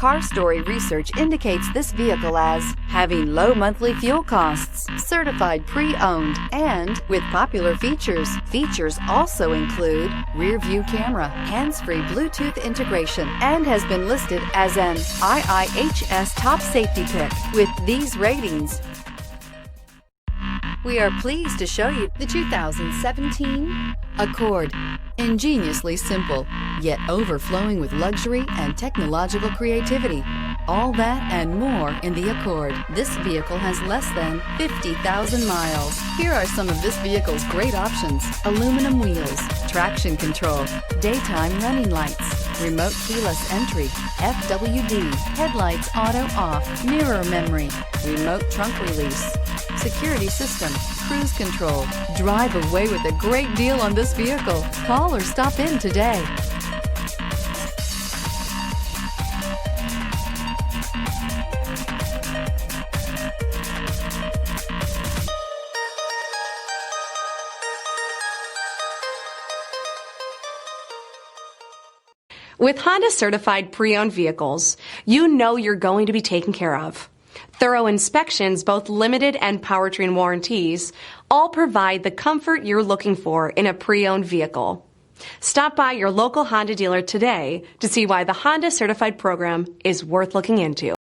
Car Story research indicates this vehicle as having low monthly fuel costs, certified pre-owned, and with popular features. Features also include rear view camera, hands-free Bluetooth integration, and has been listed as an IIHS top safety pick with these ratings. We are pleased to show you the 2017 Accord. Ingeniously simple, yet overflowing with luxury and technological creativity. All that and more in the Accord. This vehicle has less than 50,000 miles. Here are some of this vehicle's great options: aluminum wheels, traction control, daytime running lights, remote keyless entry, FWD, headlights auto off, mirror memory, remote trunk release, security system, cruise control. Drive away with a great deal on this vehicle. Call or stop in today. With Honda certified pre-owned vehicles, you know you're going to be taken care of. Thorough inspections, both limited and powertrain warranties, all provide the comfort you're looking for in a pre-owned vehicle. Stop by your local Honda dealer today to see why the Honda certified program is worth looking into.